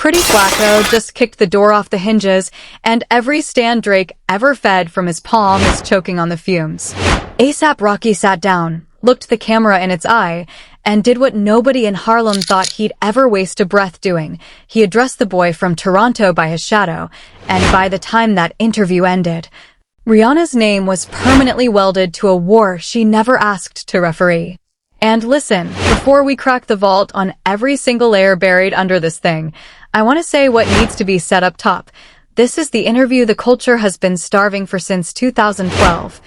Pretty Flacco just kicked the door off the hinges, and every Stan Drake ever fed from his palm is choking on the fumes. ASAP Rocky sat down, looked the camera in its eye, and did what nobody in Harlem thought he'd ever waste a breath doing. He addressed the boy from Toronto by his shadow, and by the time that interview ended, Rihanna's name was permanently welded to a war she never asked to referee. And listen, before we crack the vault on every single layer buried under this thing, I want to say what needs to be said up top. This is the interview the culture has been starving for since 2012.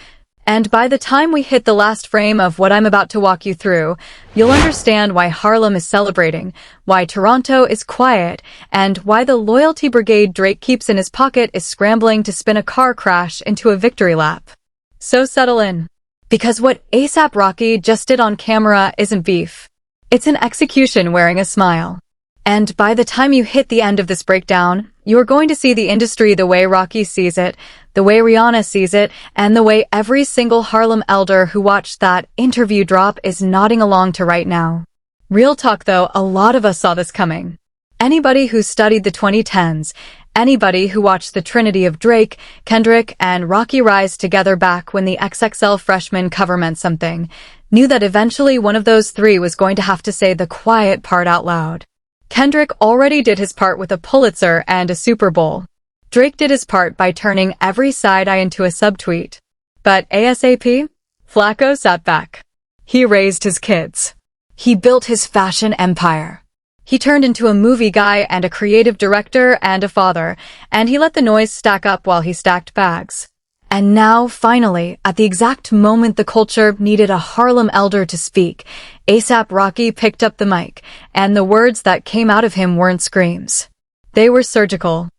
And by the time we hit the last frame of what I'm about to walk you through, you'll understand why Harlem is celebrating, why Toronto is quiet, and why the loyalty brigade Drake keeps in his pocket is scrambling to spin a car crash into a victory lap. So settle in. Because what ASAP Rocky just did on camera isn't beef. It's an execution wearing a smile. And by the time you hit the end of this breakdown, you're going to see the industry the way Rocky sees it, the way Rihanna sees it, and the way every single Harlem elder who watched that interview drop is nodding along to right now. Real talk though, a lot of us saw this coming. Anybody who studied the 2010s, anybody who watched the trinity of Drake, Kendrick, and Rocky rise together back when the XXL freshman cover meant something, knew that eventually one of those three was going to have to say the quiet part out loud. Kendrick already did his part with a Pulitzer and a Super Bowl. Drake did his part by turning every side-eye into a subtweet. But ASAP? Flacco sat back. He raised his kids. He built his fashion empire. He turned into a movie guy and a creative director and a father, and he let the noise stack up while he stacked bags. And now, finally, at the exact moment the culture needed a Harlem elder to speak, ASAP Rocky picked up the mic, and the words that came out of him weren't screams. They were surgical.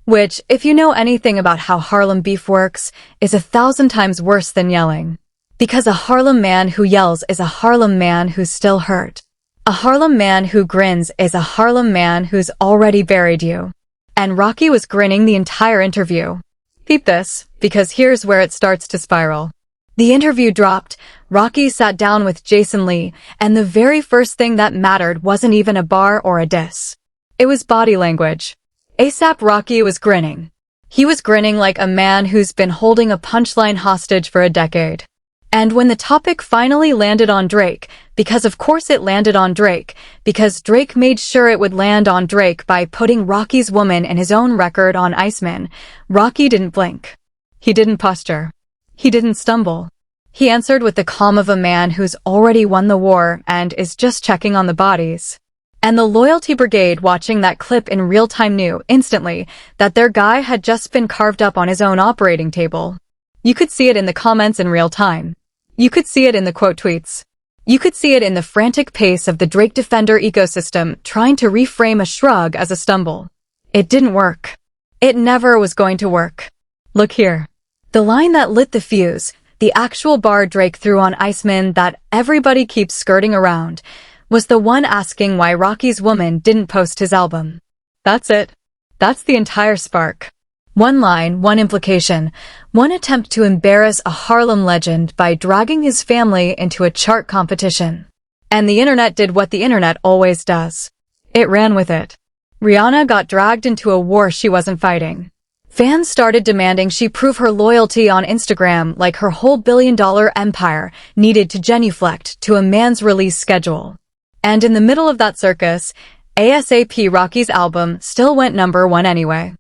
Which, if you know anything about how Harlem beef works, is 1,000 times worse than yelling. Because a Harlem man who yells is a Harlem man who's still hurt. A Harlem man who grins is a Harlem man who's already buried you. And Rocky was grinning the entire interview. Peep this, because here's where it starts to spiral. The interview dropped, Rocky sat down with Jason Lee, and the very first thing that mattered wasn't even a bar or a diss. It was body language. ASAP Rocky was grinning. He was grinning like a man who's been holding a punchline hostage for a decade. And when the topic finally landed on Drake, because of course it landed on Drake, because Drake made sure it would land on Drake by putting Rocky's woman and his own record on Iceman, Rocky didn't blink. He didn't posture. He didn't stumble. He answered with the calm of a man who's already won the war and is just checking on the bodies. And the loyalty brigade watching that clip in real time knew instantly that their guy had just been carved up on his own operating table. You could see it in the comments in real time. You could see it in the quote tweets. You could see it in the frantic pace of the Drake Defender ecosystem trying to reframe a shrug as a stumble. It didn't work. It never was going to work. Look here. The line that lit the fuse, the actual bar Drake threw on Iceman that everybody keeps skirting around, was the one asking why Rocky's woman didn't post his album. That's it. That's the entire spark. One line, one implication, one attempt to embarrass a Harlem legend by dragging his family into a chart competition. And the internet did what the internet always does. It ran with it. Rihanna got dragged into a war she wasn't fighting. Fans started demanding she prove her loyalty on Instagram like her whole billion-dollar empire needed to genuflect to a man's release schedule. And in the middle of that circus, ASAP Rocky's album still went #1 anyway.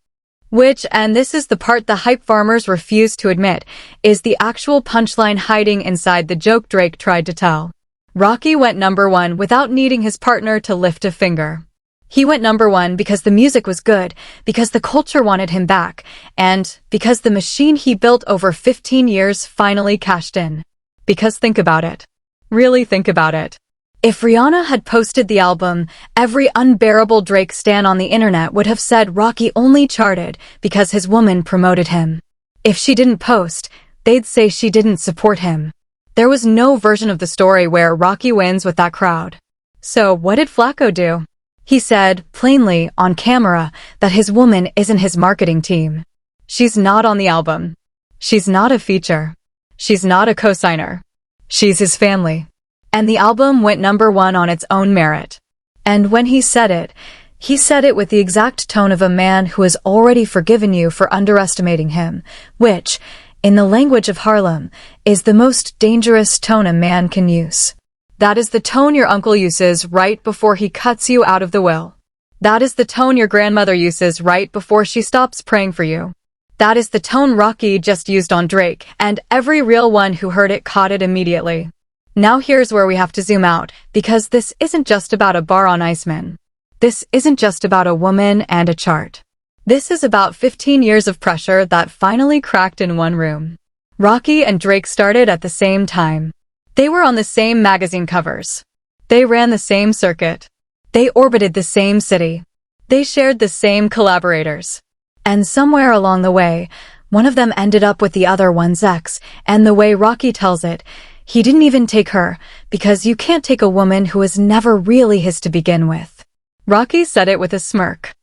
Which, and this is the part the hype farmers refuse to admit, is the actual punchline hiding inside the joke Drake tried to tell. Rocky went #1 without needing his partner to lift a finger. He went #1 because the music was good, because the culture wanted him back, and because the machine he built over 15 years finally cashed in. Because think about it. Really think about it. If Rihanna had posted the album, every unbearable Drake stan on the internet would have said Rocky only charted because his woman promoted him. If she didn't post, they'd say she didn't support him. There was no version of the story where Rocky wins with that crowd. So what did Flacco do? He said, plainly, on camera, that his woman isn't his marketing team. She's not on the album. She's not a feature. She's not a co-signer. She's his family. And the album went #1 on its own merit. And when he said it, He said it with the exact tone of a man who has already forgiven you for underestimating him, which, in the language of Harlem, is the most dangerous tone a man can use. That is the tone your uncle uses right before he cuts you out of the will. That is the tone your grandmother uses right before she stops praying for you. That is the tone Rocky just used on Drake, and every real one who heard it caught it immediately. Now here's where we have to zoom out, because this isn't just about a bar on Iceman. This isn't just about a woman and a chart. This is about 15 years of pressure that finally cracked in one room. Rocky and Drake started at the same time. They were on the same magazine covers. They ran the same circuit. They orbited the same city. They shared the same collaborators. And somewhere along the way, one of them ended up with the other one's ex, and the way Rocky tells it, he didn't even take her, because you can't take a woman who was never really his to begin with. Rocky said it with a smirk.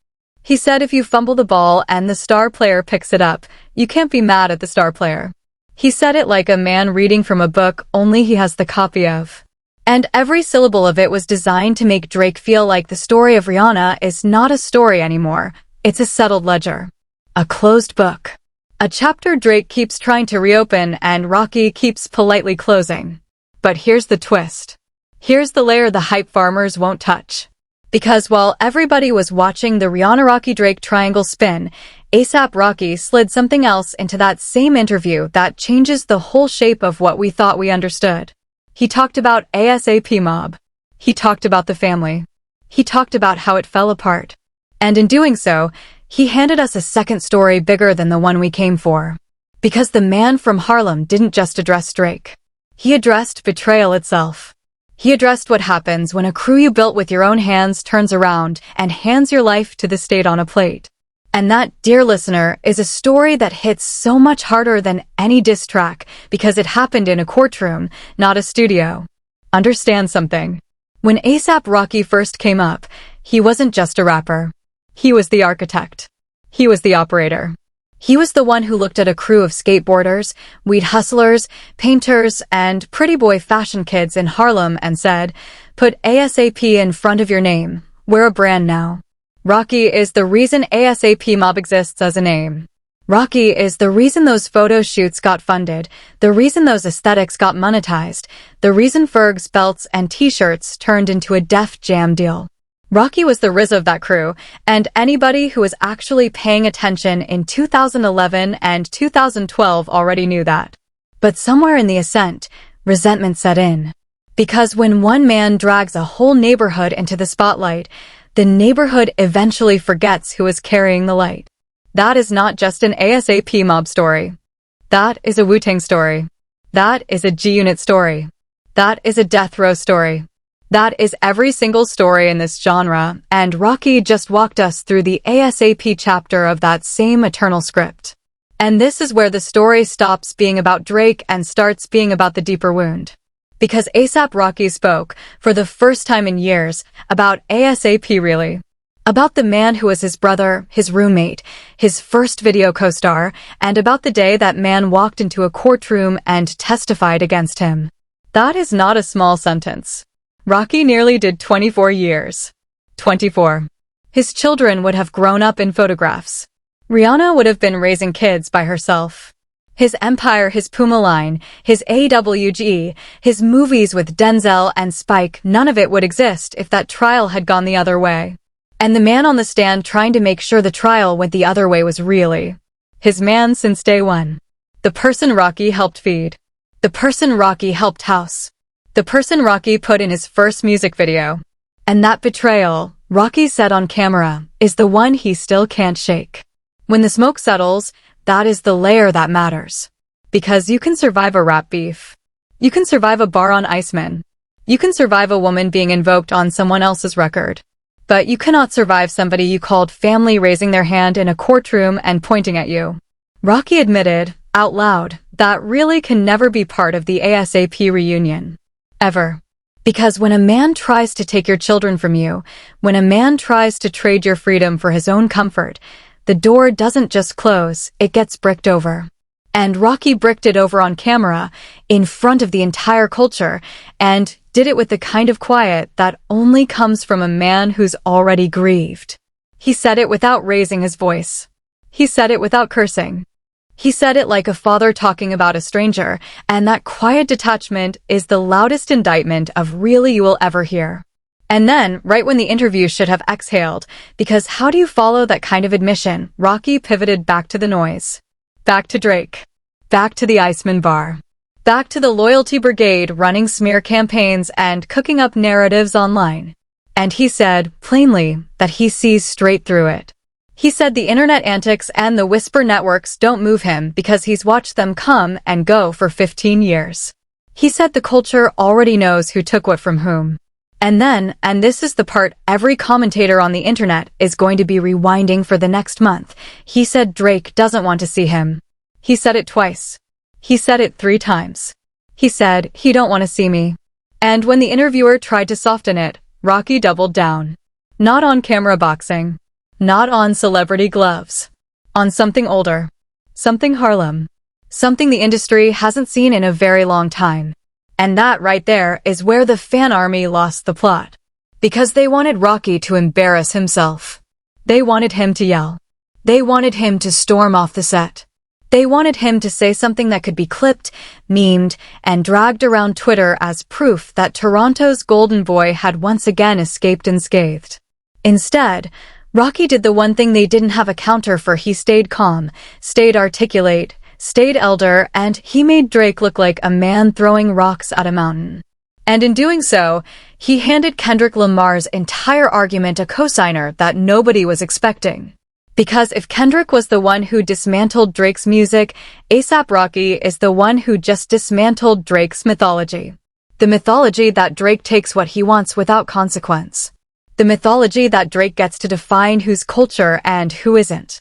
He said if you fumble the ball and the star player picks it up, you can't be mad at the star player. He said it like a man reading from a book only he has the copy of. And every syllable of it was designed to make Drake feel like the story of Rihanna is not a story anymore. It's a settled ledger. A closed book. A chapter Drake keeps trying to reopen and Rocky keeps politely closing. But here's the twist. Here's the layer the hype farmers won't touch. Because while everybody was watching the Rihanna-Rocky-Drake triangle spin, A$AP Rocky slid something else into that same interview that changes the whole shape of what we thought we understood. He talked about ASAP Mob. He talked about the family. He talked about how it fell apart. And in doing so, he handed us a second story bigger than the one we came for. Because the man from Harlem didn't just address Drake. He addressed betrayal itself. He addressed what happens when a crew you built with your own hands turns around and hands your life to the state on a plate. And that, dear listener, is a story that hits so much harder than any diss track because it happened in a courtroom, not a studio. Understand something. When A$AP Rocky first came up, he wasn't just a rapper. He was the architect. He was the operator. He was the one who looked at a crew of skateboarders, weed hustlers, painters, and pretty boy fashion kids in Harlem and said, put ASAP in front of your name. We're a brand now. Rocky is the reason ASAP Mob exists as a name. Rocky is the reason those photo shoots got funded, the reason those aesthetics got monetized, the reason Ferg's belts and t-shirts turned into a Def Jam deal. Rocky was the Riz of that crew, and anybody who was actually paying attention in 2011 and 2012 already knew that. But somewhere in the ascent, resentment set in. Because when one man drags a whole neighborhood into the spotlight, the neighborhood eventually forgets who is carrying the light. That is not just an ASAP Mob story. That is a Wu-Tang story. That is a G-Unit story. That is a Death Row story. That is every single story in this genre, and Rocky just walked us through the ASAP chapter of that same eternal script. And this is where the story stops being about Drake and starts being about the deeper wound. Because A$AP Rocky spoke, for the first time in years, about ASAP really. About the man who was his brother, his roommate, his first video co-star, and about the day that man walked into a courtroom and testified against him. That is not a small sentence. Rocky nearly did 24 years. 24. His children would have grown up in photographs. Rihanna would have been raising kids by herself. His empire, his Puma line, his AWG, his movies with Denzel and Spike, none of it would exist if that trial had gone the other way. And the man on the stand trying to make sure the trial went the other way was really his man since day one. The person Rocky helped feed. The person Rocky helped house. The person Rocky put in his first music video. And that betrayal, Rocky said on camera, is the one he still can't shake. When the smoke settles, that is the layer that matters. Because you can survive a rap beef. You can survive a bar on Iceman. You can survive a woman being invoked on someone else's record. But you cannot survive somebody you called family raising their hand in a courtroom and pointing at you. Rocky admitted, out loud, that really can never be part of the ASAP reunion. Ever. Because when a man tries to take your children from you, when a man tries to trade your freedom for his own comfort, the door doesn't just close, it gets bricked over. And Rocky bricked it over on camera, in front of the entire culture, and did it with the kind of quiet that only comes from a man who's already grieved. He said it without raising his voice. He said it without cursing. He said it like a father talking about a stranger, and that quiet detachment is the loudest indictment of really you will ever hear. And then, right when the interview should have exhaled, because how do you follow that kind of admission, Rocky pivoted back to the noise. Back to Drake. Back to the Iceman bar. Back to the loyalty brigade running smear campaigns and cooking up narratives online. And he said, plainly, that he sees straight through it. He said the internet antics and the whisper networks don't move him because he's watched them come and go for 15 years. He said the culture already knows who took what from whom. And then, and this is the part every commentator on the internet is going to be rewinding for the next month, he said Drake doesn't want to see him. He said it twice. He said it 3 times. He said, he don't want to see me. And when the interviewer tried to soften it, Rocky doubled down. Not on camera boxing. Not on celebrity gloves. On something older. Something Harlem. Something the industry hasn't seen in a very long time. And that right there is where the fan army lost the plot. Because they wanted Rocky to embarrass himself. They wanted him to yell. They wanted him to storm off the set. They wanted him to say something that could be clipped, memed, and dragged around Twitter as proof that Toronto's golden boy had once again escaped unscathed. Instead, Rocky did the one thing they didn't have a counter for. He stayed calm, stayed articulate, stayed elder, and he made Drake look like a man throwing rocks at a mountain. And in doing so, he handed Kendrick Lamar's entire argument a cosigner that nobody was expecting. Because if Kendrick was the one who dismantled Drake's music, A$AP Rocky is the one who just dismantled Drake's mythology. The mythology that Drake takes what he wants without consequence. The mythology that Drake gets to define who's culture and who isn't.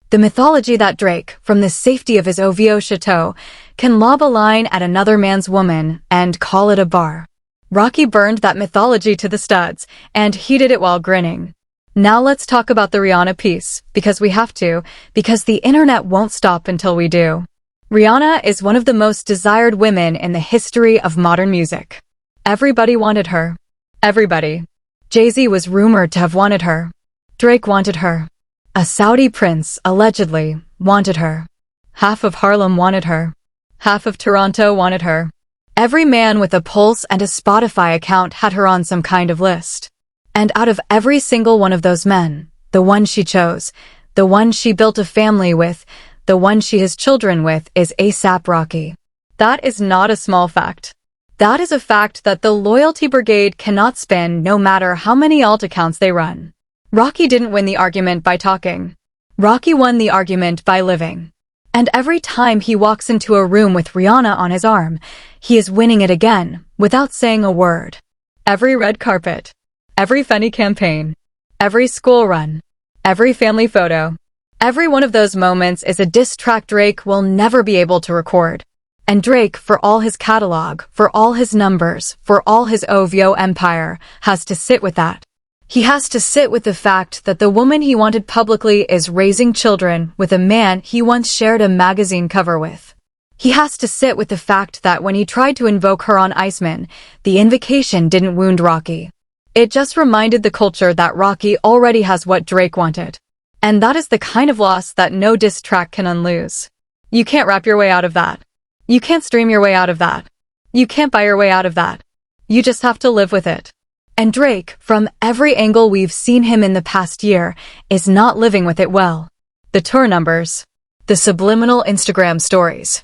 The mythology that Drake, from the safety of his OVO chateau, can lob a line at another man's woman and call it a bar. Rocky burned that mythology to the studs, and he did it while grinning. Now let's talk about the Rihanna piece, because we have to, because the internet won't stop until we do. Rihanna is one of the most desired women in the history of modern music. Everybody wanted her. Everybody. Jay-Z was rumored to have wanted her. Drake wanted her. A Saudi prince, allegedly, wanted her. Half of Harlem wanted her. Half of Toronto wanted her. Every man with a pulse and a Spotify account had her on some kind of list. And out of every single one of those men, the one she chose, the one she built a family with, the one she has children with is A$AP Rocky. That is not a small fact. That is a fact that the loyalty brigade cannot spin no matter how many alt accounts they run. Rocky didn't win the argument by talking. Rocky won the argument by living. And every time he walks into a room with Rihanna on his arm, he is winning it again, without saying a word. Every red carpet. Every Fenty campaign. Every school run. Every family photo. Every one of those moments is a diss track Drake will never be able to record. And Drake, for all his catalog, for all his numbers, for all his OVO empire, has to sit with that. He has to sit with the fact that the woman he wanted publicly is raising children with a man he once shared a magazine cover with. He has to sit with the fact that when he tried to invoke her on Iceman, the invocation didn't wound Rocky. It just reminded the culture that Rocky already has what Drake wanted. And that is the kind of loss that no diss track can unloose. You can't rap your way out of that. You can't stream your way out of that. You can't buy your way out of that. You just have to live with it. And Drake, from every angle we've seen him in the past year, is not living with it well. The tour numbers. The subliminal Instagram stories.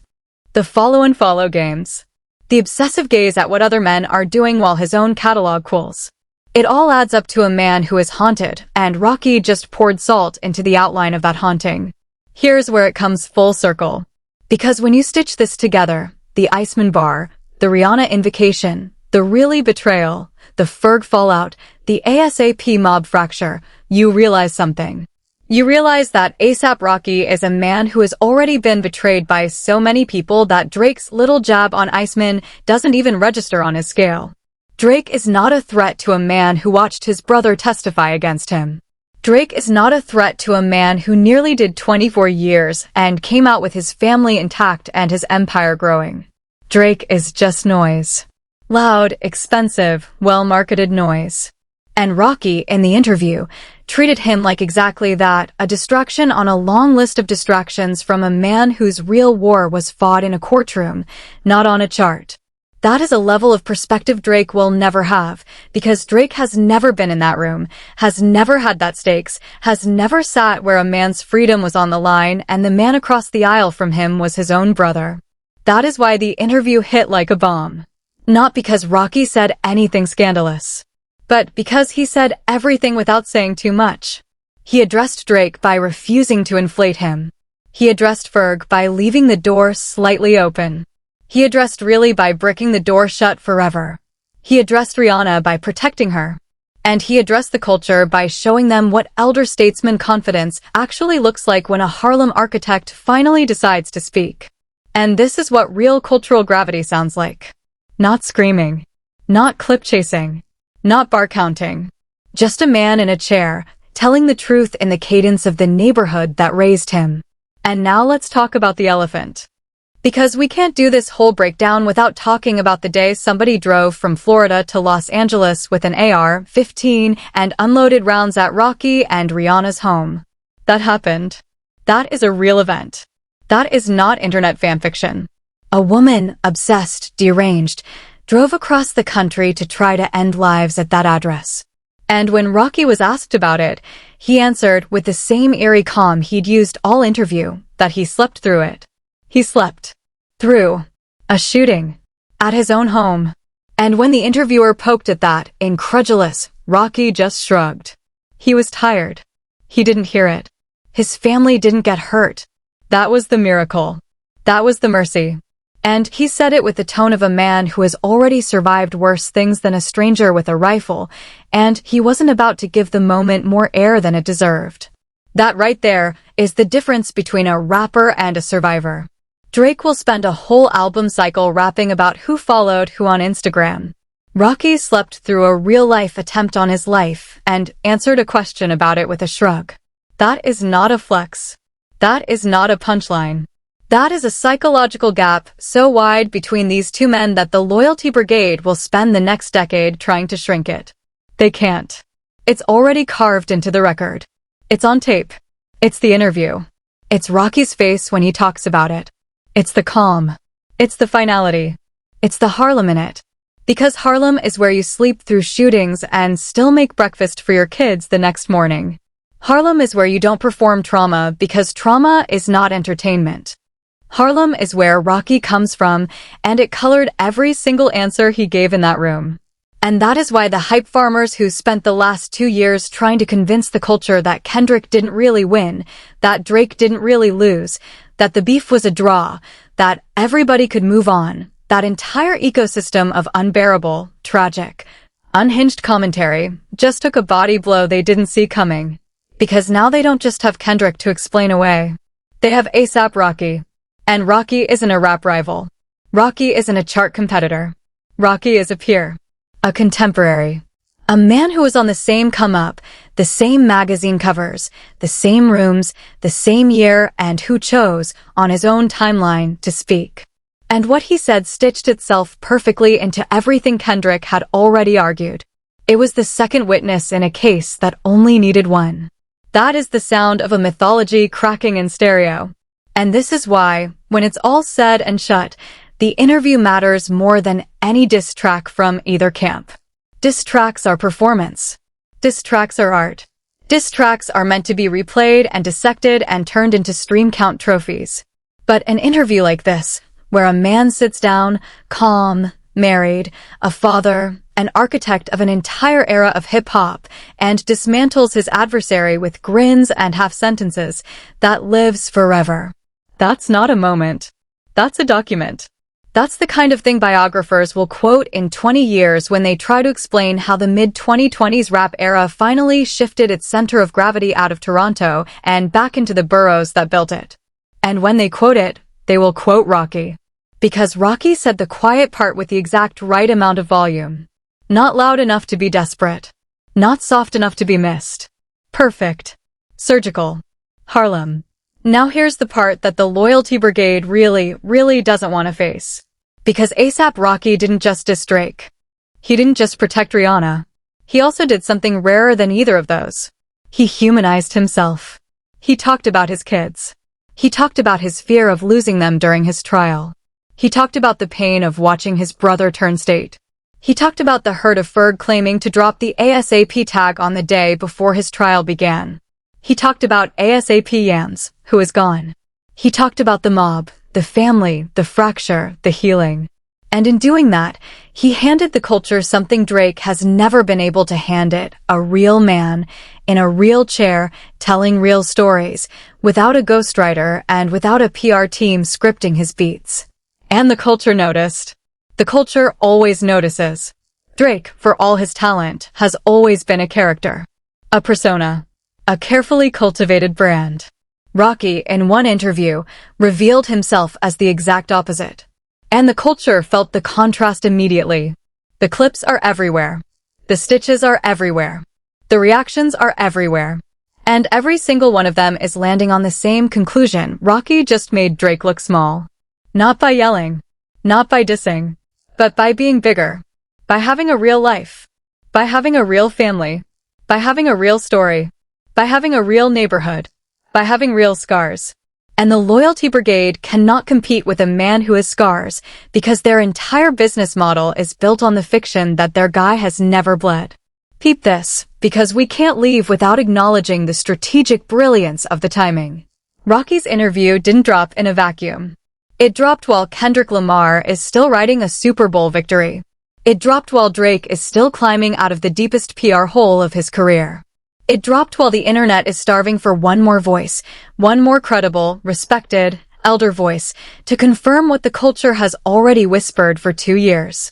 The follow and follow games. The obsessive gaze at what other men are doing while his own catalog cools. It all adds up to a man who is haunted, and Rocky just poured salt into the outline of that haunting. Here's where it comes full circle. Because when you stitch this together, the Iceman bar, the Rihanna invocation, the really betrayal, the Ferg fallout, the ASAP mob fracture, you realize something. You realize that A$AP Rocky is a man who has already been betrayed by so many people that Drake's little jab on Iceman doesn't even register on his scale. Drake is not a threat to a man who watched his brother testify against him. Drake is not a threat to a man who nearly did 24 years and came out with his family intact and his empire growing. Drake is just noise. Loud, expensive, well-marketed noise. And Rocky, in the interview, treated him like exactly that, a distraction on a long list of distractions from a man whose real war was fought in a courtroom, not on a chart. That is a level of perspective Drake will never have, because Drake has never been in that room, has never had that stakes, has never sat where a man's freedom was on the line and the man across the aisle from him was his own brother. That is why the interview hit like a bomb. Not because Rocky said anything scandalous, but because he said everything without saying too much. He addressed Drake by refusing to inflate him. He addressed Ferg by leaving the door slightly open. He addressed Really by bricking the door shut forever. He addressed Rihanna by protecting her. And he addressed the culture by showing them what elder statesman confidence actually looks like when a Harlem architect finally decides to speak. And this is what real cultural gravity sounds like. Not screaming. Not clip chasing. Not bar counting. Just a man in a chair, telling the truth in the cadence of the neighborhood that raised him. And now let's talk about the elephant. Because we can't do this whole breakdown without talking about the day somebody drove from Florida to Los Angeles with an AR-15 and unloaded rounds at Rocky and Rihanna's home. That happened. That is a real event. That is not internet fanfiction. A woman, obsessed, deranged, drove across the country to try to end lives at that address. And when Rocky was asked about it, he answered with the same eerie calm he'd used all interview, that he slept through it. He slept through a shooting at his own home. And when the interviewer poked at that, incredulous, Rocky just shrugged. He was tired. He didn't hear it. His family didn't get hurt. That was the miracle. That was the mercy. And he said it with the tone of a man who has already survived worse things than a stranger with a rifle, and he wasn't about to give the moment more air than it deserved. That right there is the difference between a rapper and a survivor. Drake will spend a whole album cycle rapping about who followed who on Instagram. Rocky slept through a real-life attempt on his life and answered a question about it with a shrug. That is not a flex. That is not a punchline. That is a psychological gap so wide between these two men that the loyalty brigade will spend the next decade trying to shrink it. They can't. It's already carved into the record. It's on tape. It's the interview. It's Rocky's face when he talks about it. It's the calm. It's the finality. It's the Harlem in it. Because Harlem is where you sleep through shootings and still make breakfast for your kids the next morning. Harlem is where you don't perform trauma because trauma is not entertainment. Harlem is where Rocky comes from, and it colored every single answer he gave in that room. And that is why the hype farmers who spent the last 2 years trying to convince the culture that Kendrick didn't really win, that Drake didn't really lose, that the beef was a draw, that everybody could move on, that entire ecosystem of unbearable, tragic, unhinged commentary just took a body blow they didn't see coming. Because now they don't just have Kendrick to explain away. They have ASAP Rocky. And Rocky isn't a rap rival. Rocky isn't a chart competitor. Rocky is a peer. A contemporary. A man who was on the same come-up, the same magazine covers, the same rooms, the same year, and who chose, on his own timeline, to speak. And what he said stitched itself perfectly into everything Kendrick had already argued. It was the second witness in a case that only needed one. That is the sound of a mythology cracking in stereo. And this is why, when it's all said and shut, the interview matters more than any diss track from either camp. Diss tracks are performance. Diss tracks are art. Diss tracks are meant to be replayed and dissected and turned into stream count trophies. But an interview like this, where a man sits down, calm, married, a father, an architect of an entire era of hip-hop, and dismantles his adversary with grins and half-sentences, that lives forever. That's not a moment. That's a document. That's the kind of thing biographers will quote in 20 years when they try to explain how the mid-2020s rap era finally shifted its center of gravity out of Toronto and back into the boroughs that built it. And when they quote it, they will quote Rocky. Because Rocky said the quiet part with the exact right amount of volume. Not loud enough to be desperate. Not soft enough to be missed. Perfect. Surgical. Harlem. Now here's the part that the loyalty brigade really doesn't want to face. Because A$AP Rocky didn't just diss Drake. He didn't just protect Rihanna. He also did something rarer than either of those. He humanized himself. He talked about his kids. He talked about his fear of losing them during his trial. He talked about the pain of watching his brother turn state. He talked about the hurt of Ferg claiming to drop the ASAP tag on the day before his trial began. He talked about ASAP Yams, who is gone. He talked about the mob, the family, the fracture, the healing. And in doing that, he handed the culture something Drake has never been able to hand it, a real man, in a real chair, telling real stories, without a ghostwriter and without a PR team scripting his beats. And the culture noticed. The culture always notices. Drake, for all his talent, has always been a character. A persona. A carefully cultivated brand. Rocky, in one interview, revealed himself as the exact opposite. And the culture felt the contrast immediately. The clips are everywhere. The stitches are everywhere. The reactions are everywhere. And every single one of them is landing on the same conclusion: Rocky just made Drake look small. Not by yelling. Not by dissing. But by being bigger. By having a real life. By having a real family. By having a real story. By having a real neighborhood. By having real scars. And the loyalty brigade cannot compete with a man who has scars because their entire business model is built on the fiction that their guy has never bled. Peep this, because we can't leave without acknowledging the strategic brilliance of the timing. Rocky's interview didn't drop in a vacuum. It dropped while Kendrick Lamar is still riding a Super Bowl victory. It dropped while Drake is still climbing out of the deepest PR hole of his career. It dropped while the internet is starving for one more voice, one more credible, respected, elder voice, to confirm what the culture has already whispered for 2 years.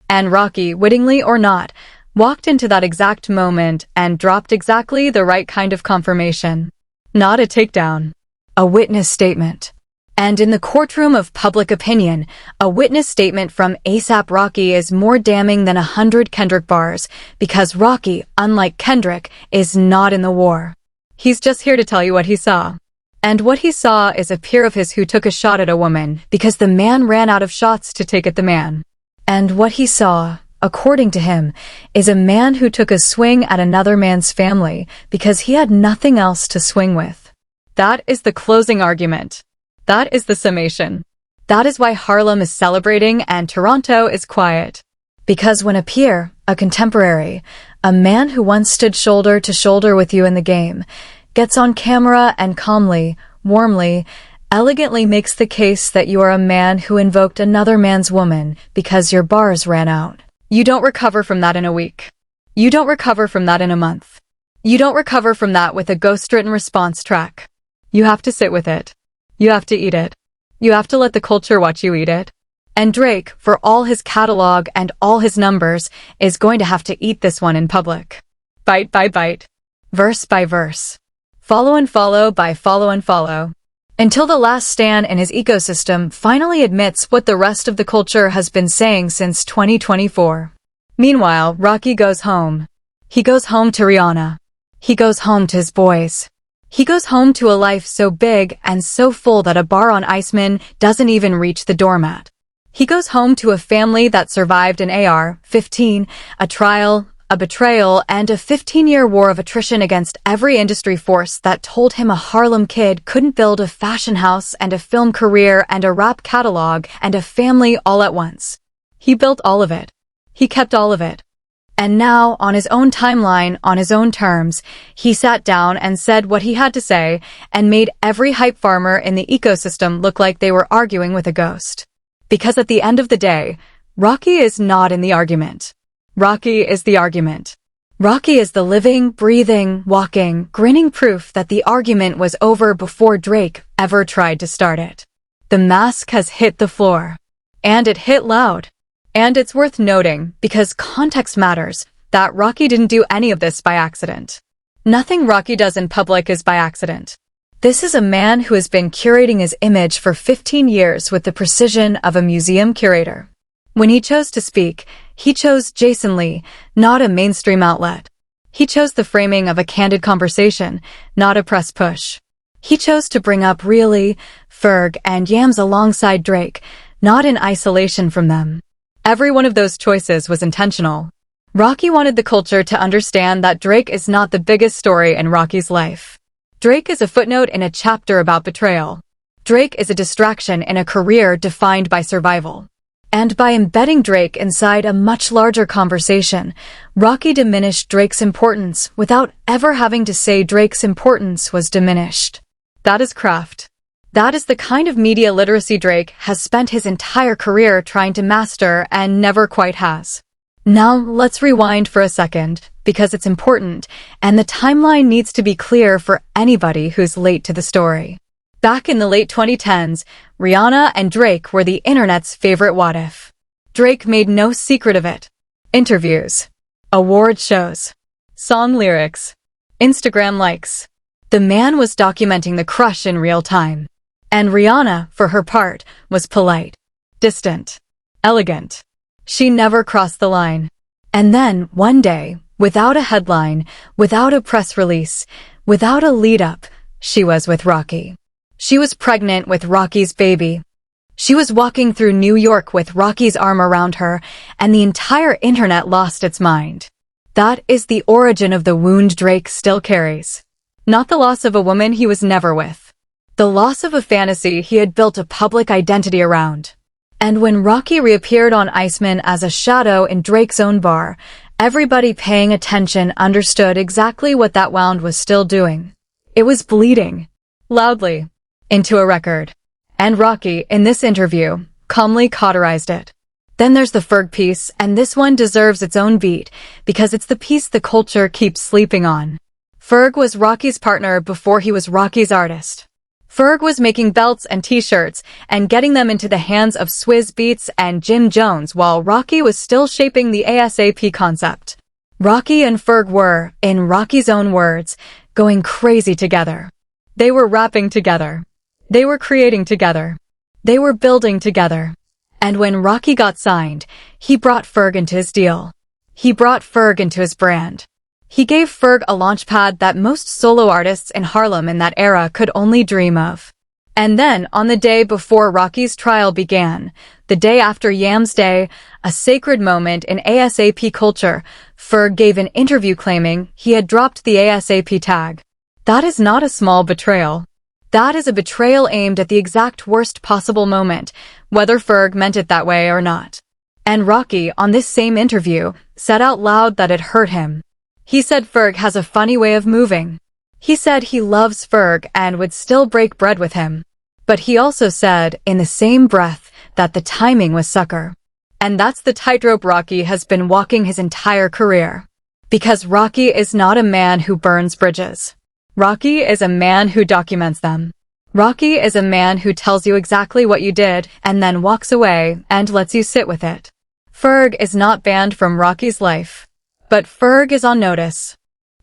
And Rocky, wittingly or not, walked into that exact moment and dropped exactly the right kind of confirmation. Not a takedown. A witness statement. And in the courtroom of public opinion, a witness statement from A$AP Rocky is more damning than 100 Kendrick bars, because Rocky, unlike Kendrick, is not in the war. He's just here to tell you what he saw. And what he saw is a peer of his who took a shot at a woman, because the man ran out of shots to take at the man. And what he saw, according to him, is a man who took a swing at another man's family, because he had nothing else to swing with. That is the closing argument. That is the summation. That is why Harlem is celebrating and Toronto is quiet. Because when a peer, a contemporary, a man who once stood shoulder to shoulder with you in the game, gets on camera and calmly, warmly, elegantly makes the case that you are a man who invoked another man's woman because your bars ran out. You don't recover from that in a week. You don't recover from that in a month. You don't recover from that with a ghostwritten response track. You have to sit with it. You have to eat it. You have to let the culture watch you eat it. And Drake, for all his catalog and all his numbers, is going to have to eat this one in public. Bite by bite. Verse by verse. Follow and follow by follow and follow. Until the last stan in his ecosystem finally admits what the rest of the culture has been saying since 2024. Meanwhile, Rocky goes home. He goes home to Rihanna. He goes home to his boys. He goes home to a life so big and so full that a bar on Iceman doesn't even reach the doormat. He goes home to a family that survived an AR-15, a trial, a betrayal, and a 15-year war of attrition against every industry force that told him a Harlem kid couldn't build a fashion house and a film career and a rap catalog and a family all at once. He built all of it. He kept all of it. And now, on his own timeline, on his own terms, he sat down and said what he had to say and made every hype farmer in the ecosystem look like they were arguing with a ghost. Because at the end of the day, Rocky is not in the argument. Rocky is the argument. Rocky is the living, breathing, walking, grinning proof that the argument was over before Drake ever tried to start it. The mask has hit the floor. And it hit loud. And it's worth noting, because context matters, that Rocky didn't do any of this by accident. Nothing Rocky does in public is by accident. This is a man who has been curating his image for 15 years with the precision of a museum curator. When he chose to speak, he chose Jason Lee, not a mainstream outlet. He chose the framing of a candid conversation, not a press push. He chose to bring up Really, Ferg, and Yams alongside Drake, not in isolation from them. Every one of those choices was intentional. Rocky wanted the culture to understand that Drake is not the biggest story in Rocky's life. Drake is a footnote in a chapter about betrayal. Drake is a distraction in a career defined by survival. And by embedding Drake inside a much larger conversation, Rocky diminished Drake's importance without ever having to say Drake's importance was diminished. That is craft. That is the kind of media literacy Drake has spent his entire career trying to master and never quite has. Now, let's rewind for a second, because it's important, and the timeline needs to be clear for anybody who's late to the story. Back in the late 2010s, Rihanna and Drake were the internet's favorite what if. Drake made no secret of it. Interviews, award shows, song lyrics, Instagram likes. The man was documenting the crush in real time. And Rihanna, for her part, was polite, distant, elegant. She never crossed the line. And then, one day, without a headline, without a press release, without a lead-up, she was with Rocky. She was pregnant with Rocky's baby. She was walking through New York with Rocky's arm around her, and the entire internet lost its mind. That is the origin of the wound Drake still carries. Not the loss of a woman he was never with. The loss of a fantasy he had built a public identity around. And when Rocky reappeared on Iceman as a shadow in Drake's own bar, everybody paying attention understood exactly what that wound was still doing. It was bleeding. Loudly. Into a record. And Rocky, in this interview, calmly cauterized it. Then there's the Ferg piece, and this one deserves its own beat, because it's the piece the culture keeps sleeping on. Ferg was Rocky's partner before he was Rocky's artist. Ferg was making belts and t-shirts and getting them into the hands of Swizz Beatz and Jim Jones while Rocky was still shaping the ASAP concept. Rocky and Ferg were, in Rocky's own words, going crazy together. They were rapping together. They were creating together. They were building together. And when Rocky got signed, he brought Ferg into his deal. He brought Ferg into his brand. He gave Ferg a launchpad that most solo artists in Harlem in that era could only dream of. And then, on the day before Rocky's trial began, the day after Yams Day, a sacred moment in ASAP culture, Ferg gave an interview claiming he had dropped the ASAP tag. That is not a small betrayal. That is a betrayal aimed at the exact worst possible moment, whether Ferg meant it that way or not. And Rocky, on this same interview, said out loud that it hurt him. He said Ferg has a funny way of moving. He said he loves Ferg and would still break bread with him. But he also said, in the same breath, that the timing was sucker. And that's the tightrope Rocky has been walking his entire career. Because Rocky is not a man who burns bridges. Rocky is a man who documents them. Rocky is a man who tells you exactly what you did and then walks away and lets you sit with it. Ferg is not banned from Rocky's life. But Ferg is on notice.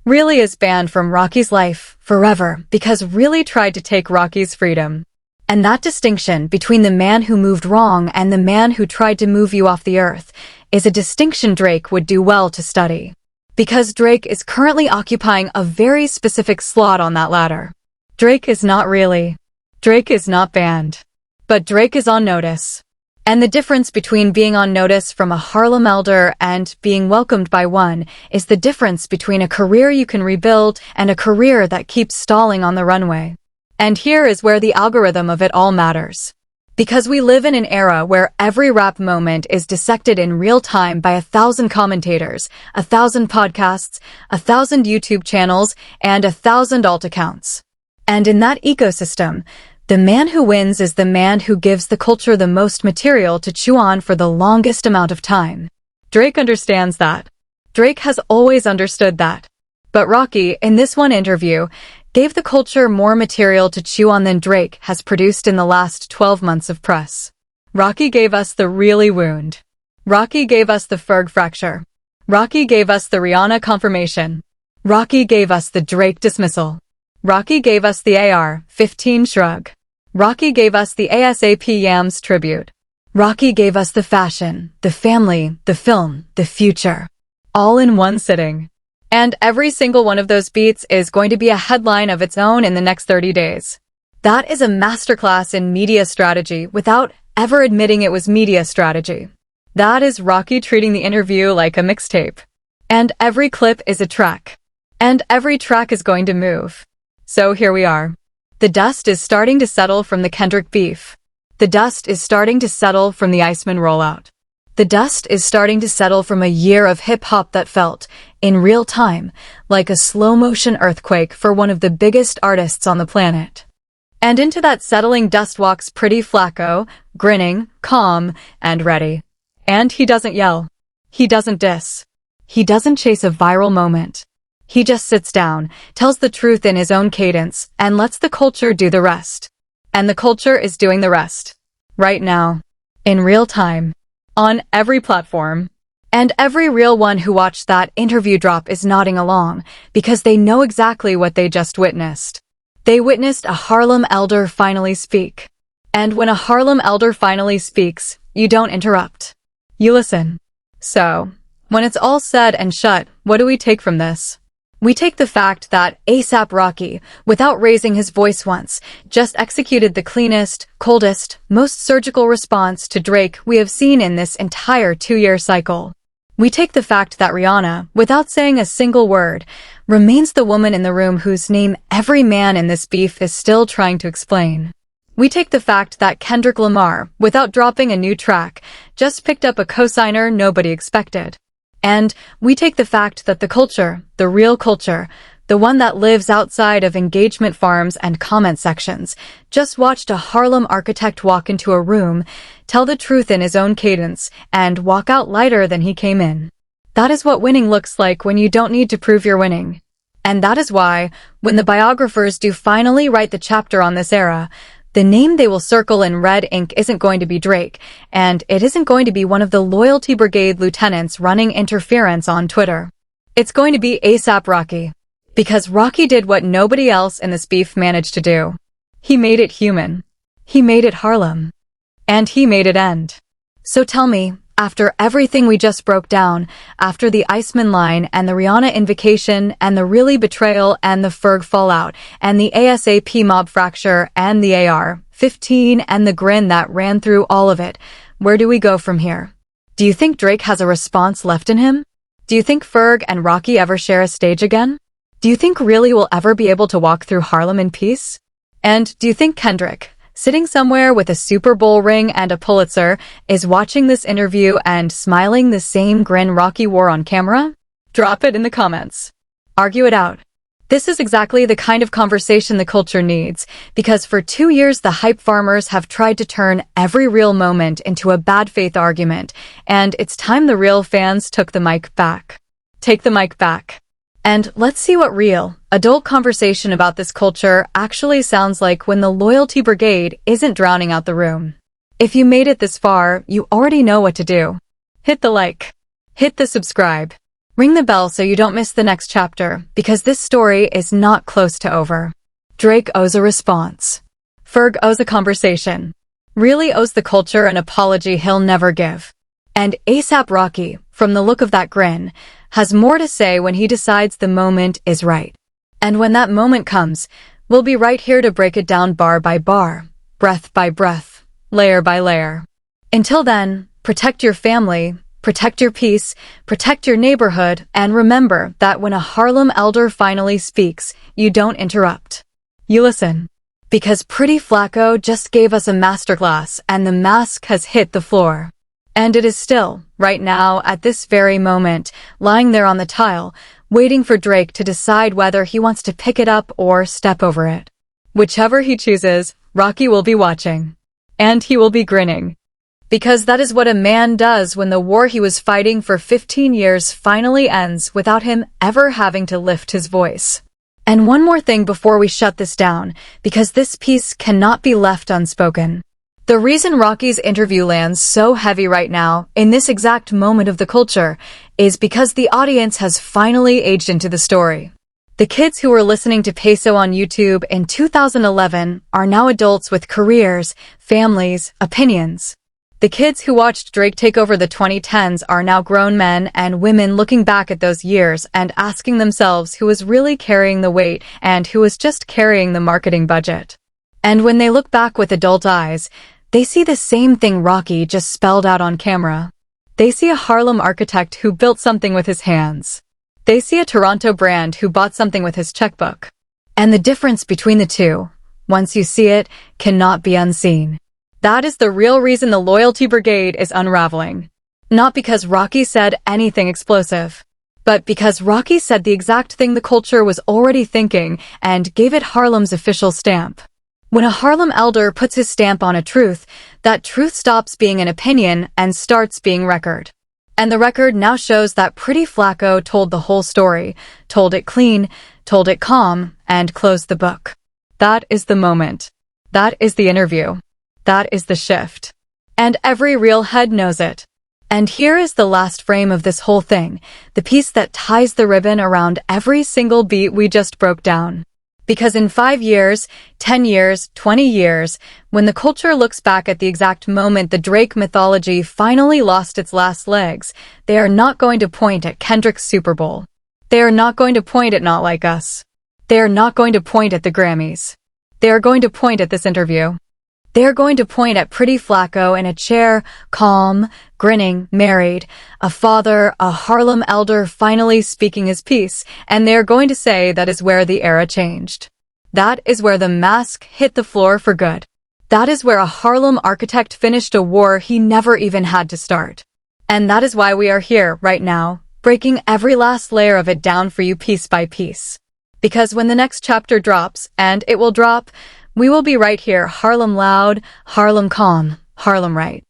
Really is banned from Rocky's life forever because really tried to take Rocky's freedom. And that distinction between the man who moved wrong and the man who tried to move you off the earth is a distinction Drake would do well to study. Because Drake is currently occupying a very specific slot on that ladder. Drake is not really. Drake is not banned. But Drake is on notice. And the difference between being on notice from a Harlem elder and being welcomed by one is the difference between a career you can rebuild and a career that keeps stalling on the runway. And here is where the algorithm of it all matters. Because we live in an era where every rap moment is dissected in real time by 1,000 commentators, 1,000 podcasts, 1,000 YouTube channels, and 1,000 alt accounts. And in that ecosystem, the man who wins is the man who gives the culture the most material to chew on for the longest amount of time. Drake understands that. Drake has always understood that. But Rocky, in this one interview, gave the culture more material to chew on than Drake has produced in the last 12 months of press. Rocky gave us the really wound. Rocky gave us the Ferg fracture. Rocky gave us the Rihanna confirmation. Rocky gave us the Drake dismissal. Rocky gave us the AR-15 shrug. Rocky gave us the ASAP Yams tribute. Rocky gave us the fashion, the family, the film, the future. All in one sitting. And every single one of those beats is going to be a headline of its own in the next 30 days. That is a masterclass in media strategy without ever admitting it was media strategy. That is Rocky treating the interview like a mixtape. And every clip is a track. And every track is going to move. So here we are. The dust is starting to settle from the Kendrick beef. The dust is starting to settle from the Iceman rollout. The dust is starting to settle from a year of hip-hop that felt, in real time, like a slow-motion earthquake for one of the biggest artists on the planet. And into that settling dust walks Pretty Flacco, grinning, calm, and ready. And he doesn't yell. He doesn't diss. He doesn't chase a viral moment. He just sits down, tells the truth in his own cadence, and lets the culture do the rest. And the culture is doing the rest. Right now. In real time. On every platform. And every real one who watched that interview drop is nodding along, because they know exactly what they just witnessed. They witnessed a Harlem elder finally speak. And when a Harlem elder finally speaks, you don't interrupt. You listen. So, when it's all said and shut, what do we take from this? We take the fact that A$AP Rocky, without raising his voice once, just executed the cleanest, coldest, most surgical response to Drake we have seen in this entire 2-year cycle. We take the fact that Rihanna, without saying a single word, remains the woman in the room whose name every man in this beef is still trying to explain. We take the fact that Kendrick Lamar, without dropping a new track, just picked up a cosigner nobody expected. And we take the fact that the culture, the real culture, the one that lives outside of engagement farms and comment sections, just watched a Harlem architect walk into a room, tell the truth in his own cadence, and walk out lighter than he came in. That is what winning looks like when you don't need to prove you're winning. And that is why, when the biographers do finally write the chapter on this era, the name they will circle in red ink isn't going to be Drake, and it isn't going to be one of the Loyalty Brigade lieutenants running interference on Twitter. It's going to be A$AP Rocky. Because Rocky did what nobody else in this beef managed to do. He made it human. He made it Harlem. And he made it end. So tell me, after everything we just broke down, after the Iceman line and the Rihanna invocation and the really betrayal and the Ferg fallout and the ASAP mob fracture and the AR-15 and the grin that ran through all of it, where do we go from here? Do you think Drake has a response left in him? Do you think Ferg and Rocky ever share a stage again? Do you think really we'll ever be able to walk through Harlem in peace? And do you think Kendrick, sitting somewhere with a Super Bowl ring and a Pulitzer, is watching this interview and smiling the same grin Rocky wore on camera? Drop it in the comments. Argue it out. This is exactly the kind of conversation the culture needs, because for 2 years the hype farmers have tried to turn every real moment into a bad faith argument, and it's time the real fans took the mic back. Take the mic back. And let's see what real, adult conversation about this culture actually sounds like when the Loyalty Brigade isn't drowning out the room. If you made it this far, you already know what to do. Hit the like. Hit the subscribe. Ring the bell so you don't miss the next chapter, because this story is not close to over. Drake owes a response. Ferg owes a conversation. Really owes the culture an apology he'll never give. And A$AP Rocky, from the look of that grin, has more to say when he decides the moment is right. And when that moment comes, we'll be right here to break it down bar by bar, breath by breath, layer by layer. Until then, protect your family, protect your peace, protect your neighborhood, and remember that when a Harlem elder finally speaks, you don't interrupt. You listen. Because Pretty Flacco just gave us a masterclass and the mask has hit the floor. And it is still, right now, at this very moment, lying there on the tile, waiting for Drake to decide whether he wants to pick it up or step over it. Whichever he chooses, Rocky will be watching. And he will be grinning. Because that is what a man does when the war he was fighting for 15 years finally ends without him ever having to lift his voice. And one more thing before we shut this down, because this piece cannot be left unspoken. The reason Rocky's interview lands so heavy right now, in this exact moment of the culture, is because the audience has finally aged into the story. The kids who were listening to Peso on YouTube in 2011 are now adults with careers, families, opinions. The kids who watched Drake take over the 2010s are now grown men and women looking back at those years and asking themselves who was really carrying the weight and who was just carrying the marketing budget. And when they look back with adult eyes, They see the same thing Rocky just spelled out on camera. They see a Harlem architect who built something with his hands. They see a Toronto brand who bought something with his checkbook. And the difference between the two, once you see it, cannot be unseen. That is the real reason the Loyalty Brigade is unraveling. Not because Rocky said anything explosive, but because Rocky said the exact thing the culture was already thinking and gave it Harlem's official stamp. When a Harlem elder puts his stamp on a truth, that truth stops being an opinion and starts being record. And the record now shows that Pretty Flacco told the whole story, told it clean, told it calm, and closed the book. That is the moment. That is the interview. That is the shift. And every real head knows it. And here is the last frame of this whole thing, the piece that ties the ribbon around every single beat we just broke down. Because in 5 years, 10 years, 20 years, when the culture looks back at the exact moment the Drake mythology finally lost its last legs, they are not going to point at Kendrick's Super Bowl. They are not going to point at Not Like Us. They are not going to point at the Grammys. They are going to point at this interview. They are going to point at Pretty Flacco in a chair, calm, grinning, married, a father, a Harlem elder finally speaking his piece, and they are going to say that is where the era changed. That is where the mask hit the floor for good. That is where a Harlem architect finished a war he never even had to start. And that is why we are here right now, breaking every last layer of it down for you piece by piece. Because when the next chapter drops, and it will drop, we will be right here, Harlem loud, Harlem calm, Harlem right.